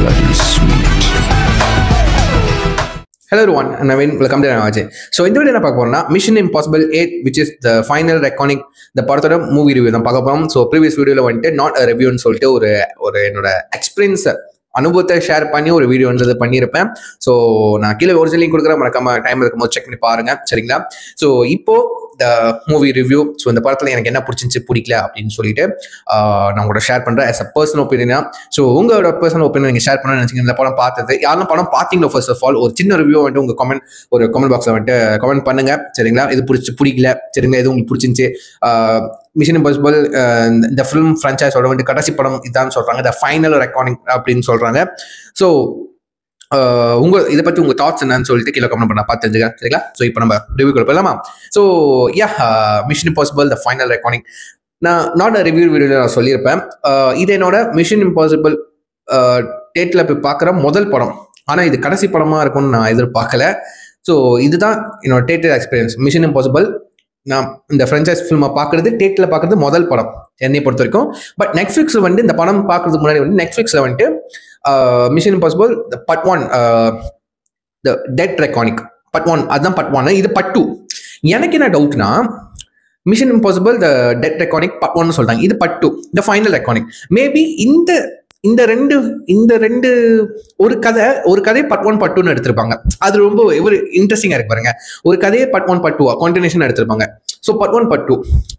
bloody sweet. Hello everyone, and Naveen. Welcome to Navaje. So இந்த video என்ன பார்க்க போறோம்னா Mission Impossible 8 which is the final reckoning the படத்தோட movie review தான் பார்க்க போறோம். ஸோ ப்ரீவியஸ் வீடியோல வந்துட்டு நாட் அ ரிவ்யூன்னு சொல்லிட்டு ஒரு என்னோட எக்ஸ்பீரியன்ஸ் அனுபவத்தை ஷேர் பண்ணி ஒரு வீடியோன்றது பண்ணியிருப்பேன். ஸோ நான் கீழே ஒரிஜினல் லிங்க் கொடுக்குறேன், மறக்காம டைம் இருக்கும்போது செக் பண்ணி பாருங்க, சரிங்களா? ஸோ இப்போ த மூவி ரிவ்யூ. ஸோ இந்த படத்தில் எனக்கு என்ன பிடிச்சிருந்துச்சு பிடிக்கல அப்படின்னு சொல்லிட்டு நான் உங்களோட ஷேர் பண்ணுறேன் ஆஸ் அ பர்சனல் ஒப்பீனியனா. ஸோ உங்களோட பர்சனல் ஒப்பீனியன் நீங்கள் ஷேர் பண்ணணும்னு நினச்சிங்க. இந்த படம் பார்த்தது யாரும் படம் பார்த்தீங்களோ ஃபர்ஸ்ட் ஆஃப் ஆல் ஒரு சின்ன ரிவ்யூ வந்துட்டு உங்கள் கமெண்ட் பாக்ஸில் வந்துட்டு கமெண்ட் பண்ணுங்க, சரிங்களா? இது பிடிக்கல, சரிங்களா? இது உங்களுக்கு பிடிச்சிருந்துச்சு. மிஷன் இம்பாசிபிள் இந்த ஃபிலிம் ஃப்ரான்ச்சைஸோட வந்து கடைசி படம் இதான் சொல்கிறாங்க, த ஃபைனல் ரெக்கார்டிங் அப்படின்னு சொல்கிறாங்க. ஸோ இதை பற்றி உங்கள் தாட்ஸ் என்னன்னு சொல்லிட்டு கீழே கமெண்ட் பண்ண பார்த்து தெரிஞ்சுக்கேன், சரிங்களா? ஸோ இப்போ நம்ம ரிவ்யூ கொடுப்பலாமா? So Mission impossible the final recording நான் நாட் ரிவ்யூ வீடியோவில் நான் சொல்லியிருப்பேன். இது என்னோட மிஷன் இம்பாசிபிள் டேட்டில் போய் பார்க்குற முதல் படம். ஆனால் இது கடைசி படமாக இருக்கும்னு நான் எதிர்பார்க்கல. ஸோ இதுதான் என்னோட தேட்டர் எக்ஸ்பீரியன்ஸ். மிஷன் இம்பாசிபிள் நான் இந்த ஃப்ரான்ச்சைஸ் ஃபிலிமை பார்க்குறது தேட்டரில் பார்க்குறது முதல் படம் என்னை பொறுத்த வரைக்கும். பட் நெட்ஃப்ளிக்ஸில் வந்துட்டு இந்த படம் பார்க்குறதுக்கு முன்னாடி வந்து நெட்ஃப்ளிக்ஸில் வந்துட்டு mission impossible part 1 the dead ரெக்கார்டிங் பார்ட் 1 அதுதான் பார்ட் 1. இது பார்ட் 2. எனக்கு என்ன டவுட்னா மிஷன் இம்பாசிபிள் த டெட் ரெக்கார்டிங் பார்ட் 1 சொல்றாங்க, இது பார்ட் 2 த ஃபைனல் ரெக்கார்டிங். மேபி இந்த ரெண்டு ஒரு கதை பார்ட் 1 பார்ட் 2 எடுத்திருப்பாங்க. அது ரொம்ப ஒரு இன்ட்ரெஸ்டிங்கா இருக்கு பாருங்க. ஒரு கதையை பார்ட் 1 பார்ட் 2 கான்டினியூஷன் எடுத்திருப்பாங்க. ஸோ பார்ட் 1 பார்ட் 2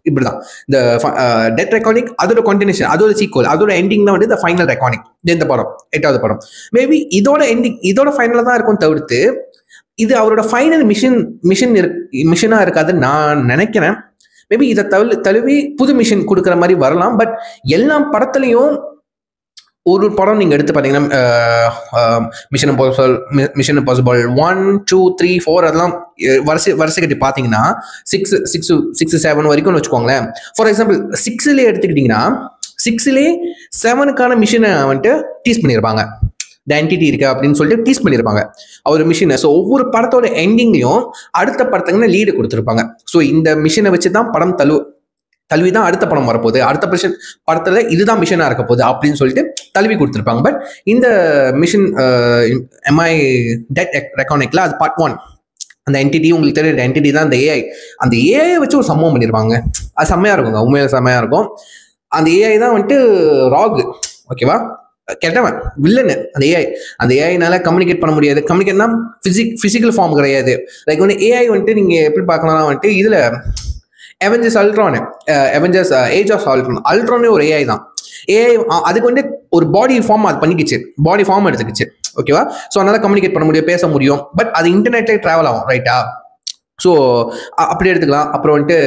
இப்படிதான் இந்த டெட் ரெக்கார்டிங் அதோட கான்டினியூஷன், அதோட சீக்வல், அதோட எண்டிங் தான் வந்து த ஃபைனல் ரெக்கார்டிங். இந்த படம் 8வது படம். மேபி இதோட எண்டிங் இதோட ஃபைனலாக தான் இருக்கும் தவிர்த்து இது அவரோட ஃபைனல் மிஷனா இருக்காதுன்னு நான் நினைக்கிறேன். மேபி இதை தழுவி புது மிஷன் கொடுக்குற மாதிரி வரலாம். பட் எல்லா படத்துலையும் ஒரு படம் நீங்கள் எடுத்து பார்த்தீங்கன்னா மிஷன் இம்பாசிபிள் 1, 2, 3, 4 அதெல்லாம் வரிசை கட்டி பார்த்தீங்கன்னா 6, 7 வரைக்கும்னு வச்சுக்கோங்களேன். ஃபார் எக்ஸாம்பிள் 6லே எடுத்துக்கிட்டிங்கன்னா 6லே 7க்கான மிஷனை வந்துட்டு டீஸ் பண்ணியிருப்பாங்க. த என்டிட்டி இருக்கு அப்படின்னு சொல்லிட்டு டீஸ் பண்ணியிருப்பாங்க அவர் மிஷினை. ஸோ ஒவ்வொரு படத்தோட எண்டிங்லையும் அடுத்த படத்துக்குன்னு லீடு கொடுத்துருப்பாங்க. ஸோ இந்த மிஷினை வச்சு தான் படம் தழுவி தான் அடுத்த படம் வரப்போகுது, அடுத்த படத்துல இதுதான் மிஷனா இருக்க போகுது அப்படின்னு சொல்லிட்டு தழுவி கொடுத்துருப்பாங்க. பட் இந்த மிஷன் எம்ஐ டெட் ரெக்கார்டிங்ல அது பார்ட் 1. அந்த என்டிட்டி உங்களுக்கு தெரியுற என்டிட்டி தான் அந்த ஏஐ. அந்த ஏஐ வச்சு ஒரு சம்பவம் பண்ணியிருப்பாங்க. அது செம்மையா இருக்குங்க, உண்மையில செம்மையா இருக்கும். அந்த ஏஐ தான் வந்துட்டு ராக், ஓகேவா? கெட்டவன், வில்லனு அந்த ஏஐனால கம்யூனிகேட் பண்ண முடியாது. கம்யூனிகேட்னா பிசிக்கல் ஃபார்ம் கிடையாது. லைக் வந்து ஏஐ வந்துட்டு நீங்க எப்படி பார்க்கலாம்னா வந்துட்டு இதுல அவெஞ்சர்ஸ் ஏஜ் ஆஃப் அல்ட்ரானே ஒரு ஏஐ தான். ஏஐ அதுக்கு வந்து ஒரு பாடி ஃபார்ம் அது பண்ணிக்கிச்சு, பாடி ஃபார்ம் எடுத்துக்கிச்சு, ஓகேவா? ஸோ அதனால கம்யூனிகேட் பண்ண முடியும், பேச முடியும். பட் அது இன்டர்நெட்லேயே ட்ராவல் ஆகும், ரைட்டா? ஸோ அப்படி எடுத்துக்கலாம். அப்புறம் வந்துட்டு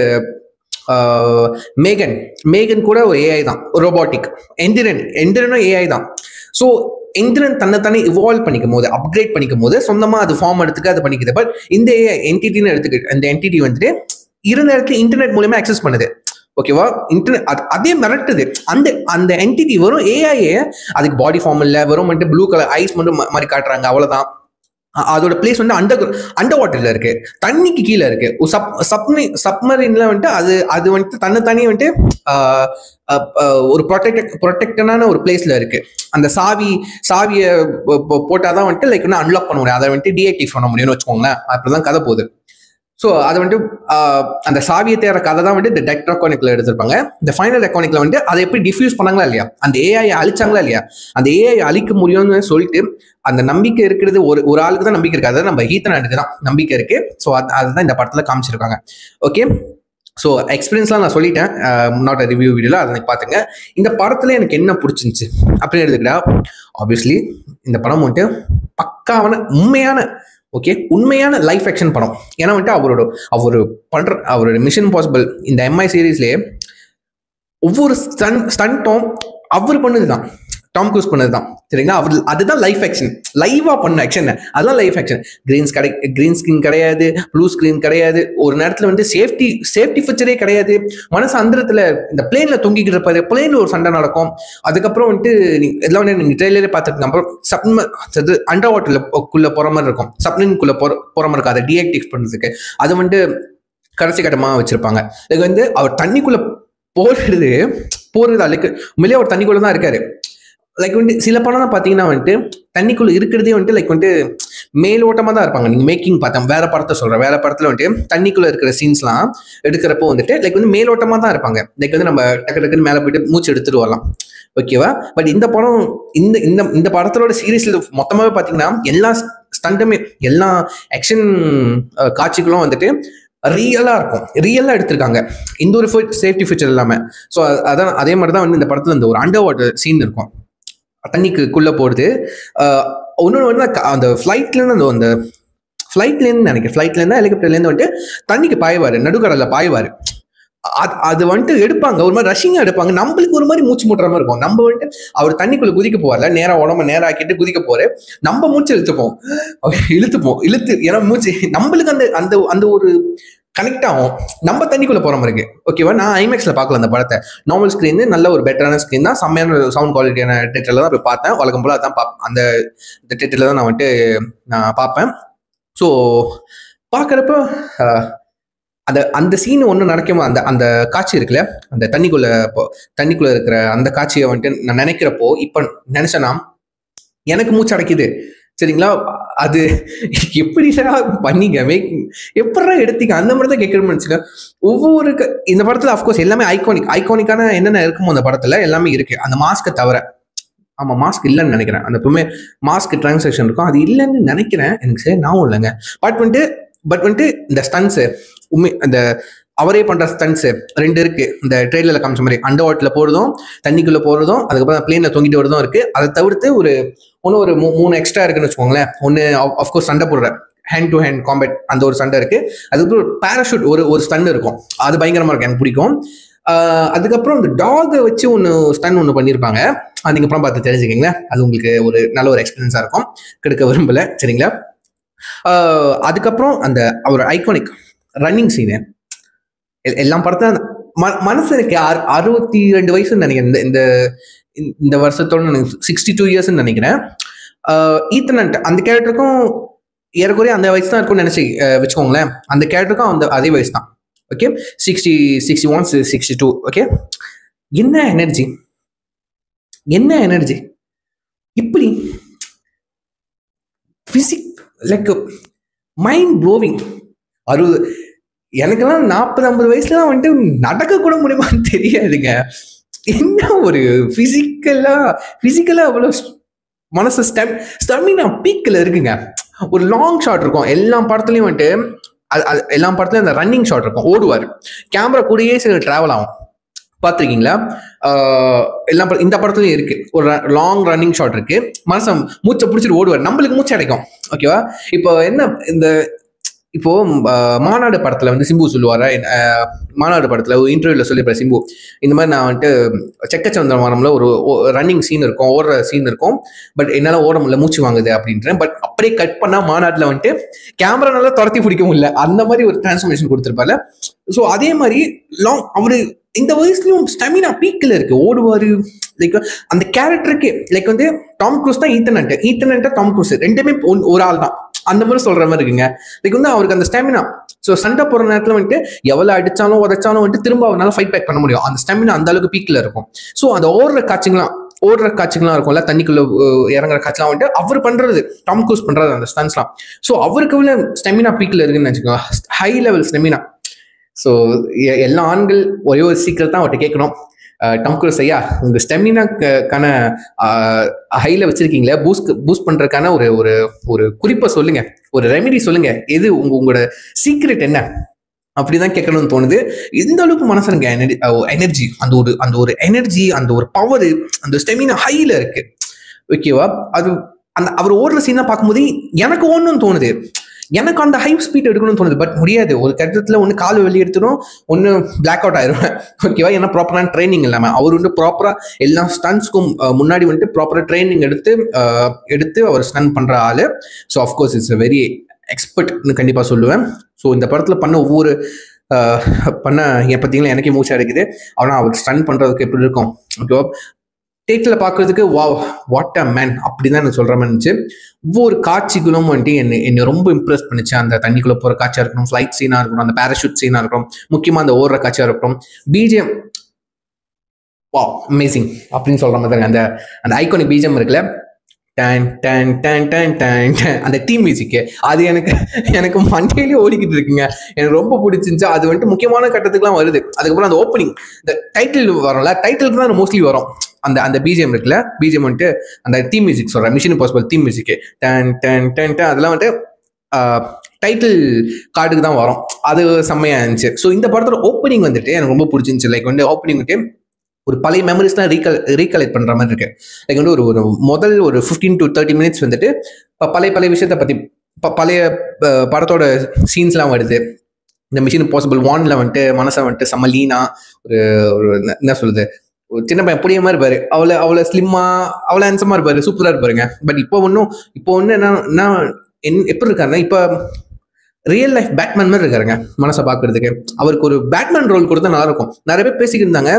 மேகன் கூட ஒரு ஏஐ தான், ரோபோட்டிக். எந்திரனும் ஏஐ தான். ஸோ எந்திரன் தன்னைத்தானே இவால்வ் பண்ணிக்கும் போது, அப்கிரேட் பண்ணிக்கும் போது சொந்தமாக அது ஃபார்ம் எடுத்துக்க அது பண்ணிக்குது. பட் இந்த ஏஐ என்டிட்டின்னு எடுத்துக்க இந்த என்டிட்டி வந்துட்டு இருந்த இடத்துல இன்டர்நெட் மூலமா அக்சஸ் பண்ணுது, ஓகேவா? இன்டர்நெட் அதே மிரட்டுது. அந்த என்டிட்டி வரும் ஏஐஏ அதுக்கு பாடி ஃபார்ம் இல்லை, வெறும் வந்துட்டு ப்ளூ கலர் ஐஸ் மட்டும் மாதிரி காட்டுறாங்க, அவ்வளோதான். அதோட பிளேஸ் வந்து அண்டர் வாட்டர்ல இருக்கு, தண்ணிக்கு கீழே இருக்கு. சப்மரீன்ல வந்துட்டு அது வந்துட்டு தன்னைத்தானே வந்துட்டு ஒரு ப்ரொடெக்டடான ஒரு பிளேஸ்ல இருக்கு. அந்த சாவியை போட்டாதான் வந்துட்டு லைக் வந்து அன்லாக் பண்ண முடியும், அதை வந்துட்டு டீஆக்டிவேட் பண்ண முடியும்னு வச்சுக்கோங்களேன். அப்படிதான் கதை போகுது. ஸோ அதை வந்துட்டு அந்த சாவியை தேடுற கதை தான் வந்துட்டு இந்த டெட் ரெக்கார்டிங்ல எடுத்திருப்பாங்க. இந்த ஃபைனல் ரெக்கார்டிங்ல வந்துட்டு அதை எப்படி டிஃப்யூஸ் பண்ணாங்களா இல்லையா, அந்த ஏஐ அழிச்சாங்களா இல்லையா, அந்த ஏஐ அழிக்க முடியும்னு சொல்லிட்டு அந்த நம்பிக்கை இருக்கிறது ஒரு ஆளுக்கு தான் நம்பிக்கை இருக்கு. அதாவது நம்ம ஈத்தன் ஆண்டுக்கு தான் நம்பிக்கை இருக்கு. ஸோ அதுதான் இந்த படத்துல காமிச்சிருக்காங்க. ஓகே, ஸோ எக்ஸ்பீரியன்ஸ்லாம் நான் சொல்லிட்டேன், நாட் அ ரிவ்யூ வீடியோவில் அதை பார்த்துங்க. இந்த படத்துல எனக்கு என்ன பிடிச்சிருந்துச்சு அப்படின்னு எடுத்துக்கிட்டா, ஆப்வியஸ்லி இந்த படம் வந்துட்டு பக்காவான உண்மையான லைஃப் ஆக்ஷன் படம். ஏன்னா வந்துட்டு அவரோட மிஷன் இம்பாசிபிள் இந்த எம்ஐ சீரீஸ்லேயே ஒவ்வொரு ஸ்டண்ட்டும் அவர் பண்ணதுதான், டாம் க்ரூஸ் பண்ணதுதான், சரிங்களா? அதுதான் லைஃப் ஆக்ஷன், லைவா பண்ண ஆக்ஷன், அதுதான் லைஃப் ஆக்ஷன். கிரீன் ஸ்கிரீன் கிடையாது, ப்ளூ ஸ்கிரீன் கிடையாது, ஒரு நேரத்தில் வந்து சேஃப்டி ஃபீச்சரே கிடையாது. மனசு அந்தரத்துல இந்த பிளேன்ல தொங்கிக்கிட்டு இருப்பாரு, பிளேன்ல ஒரு சண்டை நடக்கும். அதுக்கப்புறம் வந்துட்டு இதெல்லாம் வந்து நீங்க ட்ரெயிலரே பார்த்துருக்கீங்க. அப்புறம் அண்டர் வாட்டர்ல போற மாதிரி இருக்கும், சப்மரீனுக்குள்ள போற மாதிரி இருக்கும். அதை டீஆக்டிவேட் பண்றதுக்கு அது வந்துட்டு கடைசி கட்டமாக வச்சிருப்பாங்க. இது வந்து அவர் தண்ணிக்குள்ள போறது அழுக்கு, உண்மையிலேயே அவர் தண்ணிக்குள்ள தான் இருக்காரு. லைக் வந்துட்டு சில படம் பார்த்தீங்கன்னா வந்துட்டு தண்ணிக்குள்ள இருக்கிறதே வந்துட்டு லைக் வந்துட்டு மேலோட்டமாக தான் இருப்பாங்க. நீங்கள் மேக்கிங் பார்த்தேன், வேற படத்தை சொல்கிறேன், வேற படத்தில் வந்துட்டு தண்ணிக்குள்ள இருக்கிற சீன்ஸ்லாம் எடுக்கிறப்போ வந்துட்டு லைக் வந்து மேலோட்டமாக தான் இருப்பாங்க. லைக் வந்து நம்ம டக்கு டக்குன்னு மேலே போயிட்டு மூச்சு எடுத்துட்டு வரலாம், ஓகேவா? பட் இந்த படம் இந்த இந்த இந்த படத்தோட சீரீஸ்ல மொத்தமாகவே பார்த்தீங்கன்னா எல்லா ஸ்டண்டுமே எல்லா ஆக்ஷன் காட்சிகளும் வந்துட்டு ரியலா இருக்கும், ரியலா எடுத்திருக்காங்க. இந்த ஒரு சேஃப்டி ஃபீச்சர் இல்லாம. ஸோ அதான் அதே மாதிரி தான் வந்து இந்த படத்துல இந்த ஒரு அண்டர் வாட்டர் சீன் இருக்கும், தண்ணிக்குள்ள போடுது. ஒன்னொன்று வந்து அந்த ஃப்ளைட்லேருந்து அந்த ஃப்ளைட்லேருந்து நினைக்கிறேன், ஃப்ளைட்லேருந்து ஹெலிகாப்டர்லேருந்து வந்துட்டு தண்ணிக்கு பாய்வார், நடுக்கடலில் பாய்வார். அது வந்துட்டு எடுப்பாங்க, ஒரு மாதிரி ரஷ்ஷிங்காக எடுப்பாங்க. நம்மளுக்கு ஒரு மாதிரி மூச்சு முட்டுற மாதிரி இருக்கும். நம்ம வந்துட்டு அவர் தண்ணிக்குள்ள குதிக்க போவார்ல, நேராக உடம்ப நேரம் ஆக்கிட்டு குதிக்க போற, நம்ம மூச்சு இழுத்து ஏன்னா மூச்சு நம்மளுக்கு அந்த அந்த அந்த ஒரு கனெக்ட் ஆகும், நம்ம தண்ணிக்குள்ள போற மாதிரி இருக்கு, ஓகேவா? நான் ஐமேக்ஸ்ல பார்க்கல அந்த படத்தை, நார்மல் ஸ்கிரீன், நல்ல ஒரு பெட்டரான ஸ்கிரீன் தான், செம்மையான சவுண்ட் குவாலிட்டியான தேட்டர்ல தான் போய் பார்த்தேன். வழக்கம் போல அதான் அந்த தேட்டர்ல தான் நான் வந்துட்டு நான் பார்ப்பேன். ஸோ பார்க்குறப்ப அந்த சீன் ஒன்று நடக்குமா, அந்த அந்த காட்சி இருக்குல்ல, அந்த தண்ணிக்குள்ள இருக்கிற அந்த காட்சியை வந்துட்டு நான் நினைக்கிறப்போ இப்போ நினைச்சேன்னா எனக்கு மூச்சு அடைக்குது, சரிங்களா? அது எப்படிடா பண்ணீங்க, எப்படா எடுத்தீங்க, அந்த மாதிரி தான் கேட்கணும்னு நினச்சிக்க. ஒவ்வொரு இந்த படத்துல அஃப்கோர்ஸ் எல்லாமே ஐகானிக்கான என்னென்ன இருக்குமோ அந்த படத்துல எல்லாமே இருக்கு, அந்த மாஸ்க்கை தவிர. ஆமா, மாஸ்க் இல்லைன்னு நினைக்கிறேன், அந்த எப்பவுமே மாஸ்க் டிரான்சாக்ஷன் இருக்கும், அது இல்லைன்னு நினைக்கிறேன், எனக்கு சரி ஞாபகம் இல்லைங்க. பட் வந்துட்டு இந்த ஸ்டன்ஸு அந்த அவரே பண்ற ஸ்டன்ஸ் 2 இருக்கு. இந்த ட்ரெயிலர்ல காமிச்ச மாதிரி அண்டர் வாட்டர்ல போறதும் தண்ணிக்குள்ள போறதும், அதுக்கப்புறம் பிளேன்ல தொங்கிட்டு வரதும் இருக்கு. அதை தவிர்த்து ஒரு 3 எக்ஸ்ட்ரா இருக்குன்னு வச்சுக்கோங்களேன். ஒன்னு அஃப்கோர்ஸ் சண்டை போடுற ஹேண்ட் டு ஹேண்ட் காம்பேட், அந்த ஒரு சண்டை இருக்கு. அதுக்கப்புறம் பேராஷூட் ஒரு ஸ்டன் இருக்கும், அது பயங்கரமா இருக்கு, எனக்கு பிடிக்கும். அதுக்கப்புறம் இந்த டாகை வச்சு ஸ்டன் ஒன்று பண்ணியிருப்பாங்க, அது நீங்க அப்புறம் பார்த்து தெரிஞ்சுக்கிங்களேன், அது உங்களுக்கு ஒரு நல்ல ஒரு எக்ஸ்பீரியன்ஸா இருக்கும், கெடுக்க விரும்பல, சரிங்களா? அதுக்கப்புறம் அந்த ஒரு ஐகானிக் ரன்னிங் சீனு எல்லாம் படத்துல மனசு எனக்கு 62 வயசுன்னு நினைக்கிறேன், இந்த வருஷத்தோட 62 இயர்ஸ்ன்னு நினைக்கிறேன். ஈத்தன் ஹண்ட் அந்த கேரக்டருக்கும் ஏறக்குறைய அந்த வயசு தான் இருக்கும்னு நினைச்சு வச்சுக்கோங்களேன். அந்த கேரக்டருக்கும் அதே வயசு தான், ஓகே? 60, 61, 62, ஓகே? என்ன எனர்ஜி இப்படி பிசிக் லைக் மைண்ட் ப்ளோவிங். எனக்கெல்லாம் 40-50 வயசுலாம் வந்துட்டு நடக்க கூட முடியுமான்னு தெரியாதுங்க. என்ன ஒரு பிசிக்கலா அவ்வளோ மனசு ஸ்டெமினா பீக்கில் இருக்குங்க. ஒரு லாங் ஷாட் இருக்கும் எல்லா படத்துலையும் வந்துட்டு, எல்லா படத்துலையும் அந்த ரன்னிங் ஷாட் இருக்கும், ஓடுவார், கேமரா கூடயே சில டிராவல் ஆகும், பார்த்துருக்கீங்களா? இந்த படத்துலையும் இருக்கு, ஒரு லாங் ரன்னிங் ஷாட் இருக்கு, மனசை மூச்சை பிடிச்சிட்டு ஓடுவார், நம்மளுக்கு மூச்சு அடைக்கும், ஓகேவா? இப்போ என்ன இப்போ மாநாடு படத்துல வந்து சிம்பு சொல்லுவாரா, மாநாடு படத்துல ஒரு இன்டர்வியூல சொல்லியிருப்பாரு சிம்பு, இந்த மாதிரி நான் வந்துட்டு செக்கச்சந்திரமானம்ல ஒரு ரன்னிங் சீன் இருக்கும், ஓடுற சீன் இருக்கும், பட் என்னால ஓட முடியல, மூச்சு வாங்குது அப்படின்றேன். பட் அப்படியே கட் பண்ணா மாநாட்டுல வந்துட்டு கேமரா நல்லா துரத்தி பிடிக்க முடியல, அந்த மாதிரி ஒரு டிரான்ஸ்ஃபர்மேஷன் கொடுத்துருப்பாரு. ஸோ அதே மாதிரி அவரு இந்த வயசுலயும் ஸ்டெமினா பீக்கில் இருக்கு, ஓடுவாரு. லைக் அந்த கேரக்டருக்கு லைக் வந்து டாம் க்ரூஸ் தான் ஈத்தன் ஹண்ட் டாம் க்ரூஸ் ரெண்டுமே ஒரு ஆள் தான், அந்த மாதிரி சொல்ற மாதிரி இருக்குங்க. லைக் வந்து அவருக்கு அந்த ஸ்டெமினா, ஸோ சண்டை போற நேரத்தில் வந்துட்டு எவ்வளவு அடிச்சாலும் உதைச்சாலும் வந்துட்டு திரும்ப அவரால் ஃபைட் பேக் பண்ண முடியும், அந்த ஸ்டெமினா அந்த அளவுக்கு பீக்கில் இருக்கும். ஸோ அந்த ஓடுற காட்சிகள்லாம் இருக்கும்ல, தண்ணிக்குள்ள இறங்குற காட்சிலாம் வந்துட்டு அவர் பண்றது, டாம் க்ரூஸ் பண்றது அந்த ஸ்டன்ஸ்லாம். ஸோ அவருக்கு உள்ள ஸ்டெமினா பீக்கில் இருக்குன்னு வச்சுக்கோங்க, ஹை லெவல் ஸ்டெமினா. ஸோ எல்லா ஆண்கள் ஒரே ஒரு சீக்கிரம் தான் அவர்கிட்ட கேட்கணும், டாம் க்ரூஸ் ஐயா, உங்க ஸ்டெமினாக்கான ஹைல வச்சிருக்கீங்களே, பூஸ்ட் பண்றதுக்கான ஒரு குறிப்பை சொல்லுங்க, ஒரு ரெமெடி சொல்லுங்க, எது உங்களோட சீக்ரெட் என்ன, அப்படிதான் கேட்கணும்னு தோணுது. எந்த அளவுக்கு மனசனுங்க எனர்ஜி, அந்த ஒரு எனர்ஜி, அந்த ஒரு பவர், அந்த ஸ்டெமினா ஹைல இருக்கு, ஓகேவா? அவர் ஓடுற சீனா பார்க்கும்போது எனக்கு ஒன்றும் தோணுது, எனக்கு அந்த ஹை ஸ்பீட் எடுக்கணும்னு தோணுது. பட் முடியாது, ஒரு கட்டத்தில் ஒன்று கால் வெளியே எடுத்துடும், ஒன்று பிளாக் அவுட் ஆயிடுவேன், ஓகேவா? ஏன்னா ப்ராப்பரான ட்ரைனிங் இல்லாமல் அவர் வந்து ப்ராப்பராக எல்லா ஸ்டன்ஸ்க்கும் முன்னாடி வந்துட்டு ப்ராப்பராக ட்ரைனிங் எடுத்து அவர் ஸ்டன் பண்ணுற ஆள். ஸோ அஃப்கோர்ஸ் இட்ஸ் வெரி எக்ஸ்பர்ட்னு கண்டிப்பாக சொல்லுவேன். ஸோ இந்த படத்தில் பண்ண ஒவ்வொரு பார்த்தீங்கன்னா எனக்கே மூச்சு அடைக்குது. ஆனால் அவர் ஸ்டன் பண்ணுறதுக்கு எப்படி இருக்கும், ஓகேவா? தேட்டரில் பார்க்கறதுக்கு வாட் அ மேன் அப்படிதான் எனக்கு சொல்கிற மாதிரி இருந்துச்சு. ஒவ்வொரு காட்சிகளும் வந்துட்டு என்னை ரொம்ப இம்ப்ரெஸ் பண்ணிச்சு. அந்த தண்ணிக்குள்ளே போகிற காட்சியாக இருக்கணும், ஃப்ளைட் சீனாக இருக்கணும், அந்த பேராஷூட் சீனாக இருக்கணும், முக்கியமாக அந்த ஓடுற காட்சியாக இருக்கணும், பிஜிஎம் வா அமேசிங் அப்படின்னு சொல்ற மாதிரி அந்த அந்த ஐகானிக் பீஜம் இருக்குல்ல, done done done done done done, அந்த டீம் மியூசிக்கு அது எனக்கு எனக்கு மண்டையிலே ஓடிக்கிட்டு இருக்குங்க. எனக்கு ரொம்ப பிடிச்சிருந்துச்சு. அது வந்துட்டு முக்கியமான கட்டத்துக்குலாம் வருது. அதுக்கப்புறம் அந்த ஓப்பனிங், இந்த டைட்டில் வரும்ல, டைட்டிலுக்கு தான் மோஸ்ட்லி வரும் அந்த அந்த பிஜிஎம் இருக்குல்ல, பிஜிஎம் வந்துட்டு அந்த தீம் மியூசிக் சொல்கிறேன், மிஷன் இம்பாசிபிள் தீம் மியூசிக்கு டன் டன் டன் டன், அதெல்லாம் வந்துட்டு டைட்டில் கார்டுக்கு தான் வரும். அது செம்மையாக இருந்துச்சு. ஸோ இந்த படத்தோட ஓப்பனிங் வந்துட்டு எனக்கு ரொம்ப பிடிச்சிருந்துச்சு. லைக் வந்து ஓப்பனிங் வந்துட்டு ஒரு பழைய மெமரிஸ்லாம் ரீகலெக்ட் பண்ணுற மாதிரி இருக்கு. லைக் வந்து ஒரு முதல் ஒரு 15 to 30 மினிட்ஸ் வந்துட்டு பழைய பழைய விஷயத்தை பற்றி பழைய படத்தோட சீன்ஸ்லாம் வருது. இந்த மிஷன் இம்பாசிபிள் 1ல வந்துட்டு மனசை வந்துட்டு செம்ம லீனா ஒரு ஒரு என்ன சொல்றது, ஒரு சின்ன பையன் புரிய மாதிரி இருப்பாரு, அவ்வளோ ஸ்லிம்மா அவ்வளோ ஹேண்ட்ஸமா இருப்பாரு, சூப்பராக இருப்பாருங்க. பட் இப்போ ஒன்று என்ன எப்படி இருக்காருன்னா, இப்போ ரியல் லைஃப் பேட்மேன் மாதிரி இருக்காருங்க மனசை பார்க்கறதுக்கு. அவருக்கு ஒரு பேட்மேன் ரோல் கொடுத்தா நல்லா இருக்கும். நிறைய பேர் பேசிக்கிட்டு இருந்தாங்க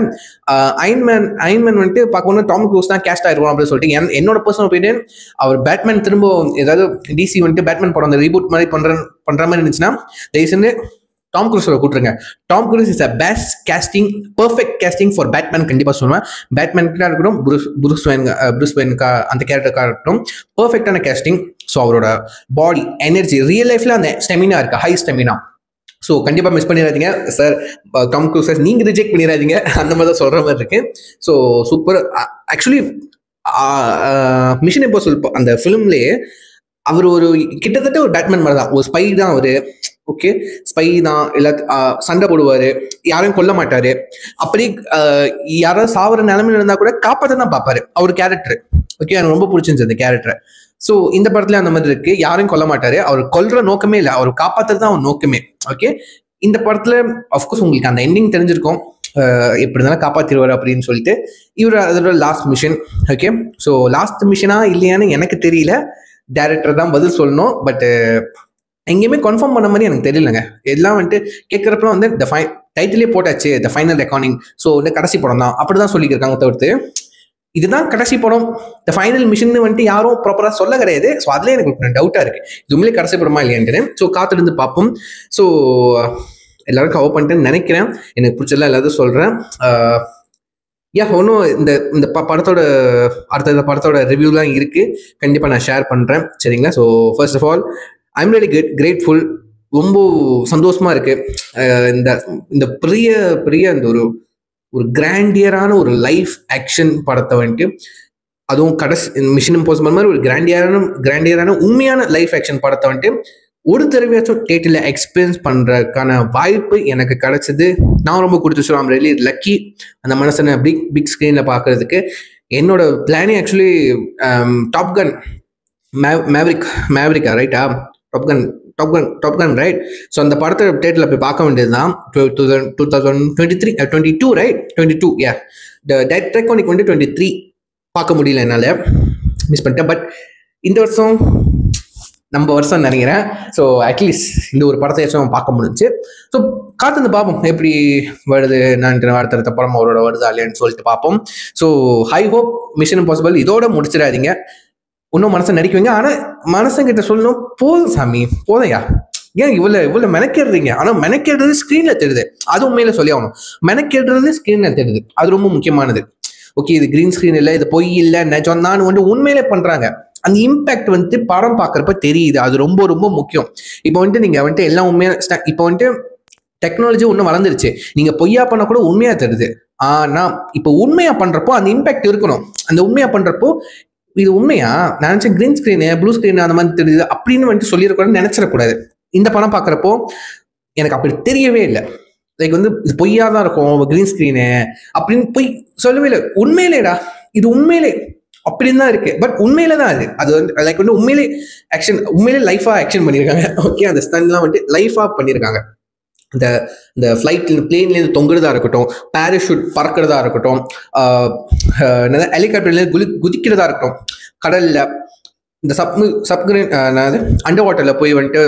அயன்மேன் வந்துட்டு பார்க்கணும் டாம் க்ரூஸ் தான் கேஸ்ட் ஆயிருக்கும் அப்படின்னு சொல்லிட்டு. என்னோட பர்சனல் ஒப்பீனியன், அவர் பேட்மேன் திரும்ப ஏதாவது டிசி வந்துட்டு பேட்மேன் படம் அந்த ரீபூட் மாதிரி பண்ற மாதிரி இருந்துச்சுன்னா தயவுசெய்து டாம் க்ரூஸோட கூட்டுருங்க. Tom Cruise is a best casting, perfect casting for Batman. கண்டிப்பாக சொல்லுவேன். பேட்மேனுக்காக இருக்கட்டும், ப்ரூஸ் வெயின்கா அந்த கேரக்டருக்காக இருக்கட்டும், பர்ஃபெக்டான கேஸ்டிங். ஸோ அவரோட பாடி எனர்ஜி, ரியல் லைஃப்ல அந்த ஸ்டெமினா இருக்கு, ஹை ஸ்டெமினா. ஸோ கண்டிப்பாக மிஸ் பண்ணிடாதீங்க சார், டாம் க்ரூஸ் சார், நீங்கள் ரிஜெக்ட் பண்ணிடாதீங்க, அந்த மாதிரி தான் சொல்கிற மாதிரி இருக்கு. So super. Actually mission impossible அந்த ஃபிலிம்லேயே அவர் ஒரு கிட்டத்தட்ட ஒரு பேட்மேன் மாதிரி தான், ஒரு ஸ்பை தான் அவர். ஓகே, ஸ்பை தான், எல்லா சண்டை போடுவார், யாரையும் கொல்ல மாட்டார். அப்படி யாராவது சாவர நிலைமையில இருந்தால் கூட காப்பாற்ற தான் பார்ப்பாரு அவர் கேரக்டர். ஓகே, எனக்கு ரொம்ப பிடிச்சிருந்துச்சு அந்த கேரக்டர். ஸோ இந்த படத்துல அந்த மாதிரி இருக்கு, யாரையும் கொல்ல மாட்டாரு, அவர் கொல்ற நோக்கமே இல்லை, அவர் காப்பாற்றுறது தான் அவர் நோக்கமே. ஓகே, இந்த படத்துல அஃப்கோர்ஸ் உங்களுக்கு அந்த எண்டிங் தெரிஞ்சிருக்கும், எப்படி இருந்தாலும் காப்பாற்றிடுவார் அப்படின்னு சொல்லிட்டு. இவர் அதோட last mission. Okay, so last மிஷனா இல்லையான்னு எனக்கு தெரியல, டைரக்டர் தான் பதில் சொல்லணும். பட் எங்கேயுமே கன்ஃபார்ம் பண்ண மாதிரி எனக்கு தெரியலங்க. எல்லாம் வந்துட்டு கேட்குறப்பலாம் வந்து டைட்டிலே போட்டாச்சு, த ஃபைனல் ரெக்கார்டிங், ஸோ வந்து கடைசி படம் தான் அப்படிதான் சொல்லியிருக்காங்க. தவிர்த்து இதுதான் கடைசி படம், த ஃபைனல் மிஷன் வந்துட்டு யாரும் ப்ராப்பராக சொல்ல கிடையாது. ஸோ அதுலேயே எனக்கு டவுட்டாக இருக்கு, இது உண்மையிலே கடைசி படமா இல்லையான்ட்டு. ஸோ காத்திருந்து பார்ப்போம். ஸோ எல்லாரும் கவர் பண்ணிட்டேன்னு நினைக்கிறேன். எனக்கு பிடிச்சதெல்லாம் எல்லாத்தையும் சொல்கிறேன். ஒன்றும் இந்த படத்தோட அடுத்த படத்தோட ரிவ்யூலாம் இருக்குது, கண்டிப்பாக நான் ஷேர் பண்ணுறேன். சரிங்களா? So first of all I'm really grateful. ரொம்ப சந்தோஷமா இருக்கு. இந்த பெரிய அந்த ஒரு கிராண்டியரான ஒரு லைஃப் ஆக்ஷன் படத்தை வந்துட்டு, அதுவும் கடைசி மிஷன் இம்பாசிபிள் மாதிரி ஒரு கிராண்டியரான உண்மையான லைஃப் ஆக்ஷன் படத்தை வந்துட்டு ஒரு தடவையாச்சும் தியேட்டரில் எக்ஸ்பீரியன்ஸ் பண்ணுறதுக்கான வாய்ப்பு எனக்கு கிடைச்சது. நான் ரொம்ப கொடுத்து சொல்லுவேன், ஐம் ரியலி லக்கி அந்த மனசனை பிக் ஸ்க்ரீனில் பார்க்கறதுக்கு. என்னோட பிளானே ஆக்சுவலி டாப்கன் மேவரிக்கா ரைட்டா, டாப் கன் ரைட். ஸோ அந்த படத்தை தேட்டரில் போய் பார்க்க வேண்டியது தான். 2022 ரைட், 22 டேட் ரெக்கார்டிங் வந்து 23 பார்க்க முடியல என்னால், மிஸ் பண்ணிட்டேன். பட் இந்த வருஷம் நம்ம வருஷம் நினைக்கிறேன். ஸோ அட்லீஸ்ட் இந்த ஒரு படத்தையாச்சும் பார்க்க முடிஞ்சு. ஸோ காத்து பார்ப்போம் எப்படி வருது, நான் அடுத்த படம் அவரோட வருதா இல்லையான்னு சொல்லிட்டு பார்ப்போம். So high hope mission impossible இதோட முடிச்சிடாதீங்க, இன்னும் மனசை நடிக்குவீங்க. ஆனால் மனசங்கிட்ட சொல்லணும், போதும் சாமி போதையா, ஏன் இவ்வளோ மெனக்கேடுறீங்க. ஆனால் மெனக்கேடுறது ஸ்க்ரீனில் தெரியுது, அது உண்மையில சொல்லி ஆகணும். மெனக்கேடுறது ஸ்க்ரீனில் தெரியுது, அது ரொம்ப முக்கியமானது. ஓகே, இது கிரீன் ஸ்க்ரீன் இல்லை, இது பொய் இல்லை, நிஜம் தான் வந்து உண்மையிலே பண்ணுறாங்க. அந்த இம்பேக்ட் வந்துட்டு படம் பார்க்குறப்ப தெரியுது, அது ரொம்ப ரொம்ப முக்கியம். இப்போ வந்துட்டு நீங்கள் வந்துட்டு எல்லாம் உண்மையாக, இப்போ வந்துட்டு டெக்னாலஜி ஒன்றும் வளர்ந்துருச்சு, நீங்கள் பொய்யா பண்ண கூட உண்மையாக தெரியுது. ஆனால் இப்போ உண்மையாக பண்ணுறப்போ அந்த இம்பேக்ட் இருக்கணும். அந்த உண்மையாக பண்ணுறப்போ இது உண்மையா, நான் நினைச்சேன் கிரீன் ஸ்கிரீனு ப்ளூ ஸ்கிரீன் அந்த மாதிரி தெரியுது அப்படின்னு வந்துட்டு சொல்லிடக்கூடாது, நினைச்சிடக்கூடாது. இந்த படம் பார்க்குறப்போ எனக்கு அப்படி தெரியவே இல்லை. லைக் வந்து இது பொய்யா தான் இருக்கும் கிரீன் ஸ்கிரீனு அப்படின்னு பொய் சொல்லவே இல்லை. உண்மையிலேடா இது உண்மையிலே அப்படின்னு தான் இருக்கு. பட் உண்மையில தான் அது வந்து லைக் வந்து உண்மையிலே ஆக்ஷன், உண்மையிலே லைஃபா ஆக்ஷன் பண்ணியிருக்காங்க. ஓகே, அந்த ஸ்டன்லாம் வந்துட்டு லைஃபா பண்ணியிருக்காங்க. இந்த ஃப்ளைட்ல பிளேன்லேருந்து தொங்குறதா இருக்கட்டும், பேராஷூட் பறக்கிறதா இருக்கட்டும், ஹெலிகாப்டர்லேருந்து குதிக்கிறதா இருக்கட்டும், கடலில் இந்த சப்மரீன் அண்டர் வாட்டரில் போய் வந்துட்டு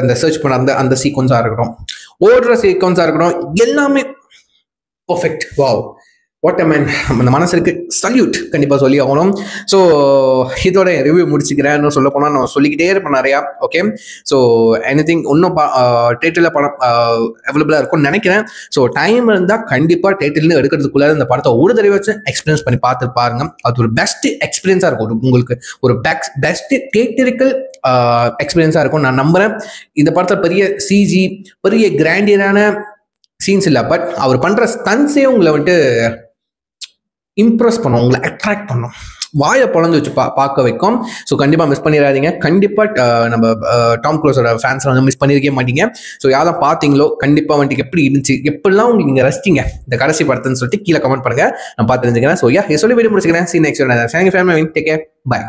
இந்த சர்ச் பண்ண அந்த சீக்வன்ஸாக இருக்கட்டும், ஓடுற சீக்வன்ஸாக இருக்கட்டும், எல்லாமே perfect. Wow, what a man, அந்த மனசுக்கு சல்யூட் கண்டிப்பாக சொல்லி ஆகணும். ஸோ இதோட ரிவ்யூ முடிச்சுக்கிறேன். இன்னும் சொல்ல போனால் நான் சொல்லிக்கிட்டே இருப்பேன் நிறையா. ஓகே, ஸோ எனிதிங் இன்னும் தேட்டரில் படம் அவைலபிளாக இருக்கும்னு நினைக்கிறேன். ஸோ டைம் இருந்தால் கண்டிப்பாக தேட்டர்லேருந்து எடுக்கிறதுக்குள்ளே இந்த படத்தை ஒரு தடவை வச்சு எக்ஸ்பீரியன்ஸ் பண்ணி பார்த்து பாருங்க. அது ஒரு பெஸ்ட் எக்ஸ்பீரியன்ஸாக இருக்கும், உங்களுக்கு ஒரு பெஸ்ட் தியேட்டரிக்கல் எக்ஸ்பீரியன்ஸாக இருக்கும் நான் நம்புகிறேன். இந்த படத்தில் பெரிய சிஜி, பெரிய கிராண்டியரான சீன்ஸ் இல்லை, பட் அவர் பண்ணுற ஸ்டன்ஸே உங்களை வந்துட்டு இம்ப்ரெஸ் பண்ணும், உங்களை அட்ராக்ட் பண்ணும், வாயை பொழந்து வச்சு பார்க்க வைக்கும். ஸோ கண்டிப்பாக மிஸ் பண்ணிடாதீங்க. கண்டிப்பாக நம்ம டாம் க்ரூஸோட ஃபேன்ஸ் வந்து மிஸ் பண்ணியிருக்கே மாட்டீங்க. ஸோ யாரும் பார்த்தீங்களோ கண்டிப்பாக வந்துட்டு எப்படி இருந்துச்சு, எப்படிலாம் உங்களுக்கு நீங்கள் ரசிச்சிங்க இந்த கடைசி படத்துன்னு சொல்லிட்டு கீழே கமெண்ட் பண்ணுங்க, நான் பார்த்து தெரிஞ்சுக்கிறேன். ஸோ சொல்லி வீடியோ முடிச்சுக்கிறேன். See you next one. Thank you for your time. Take care. Bye.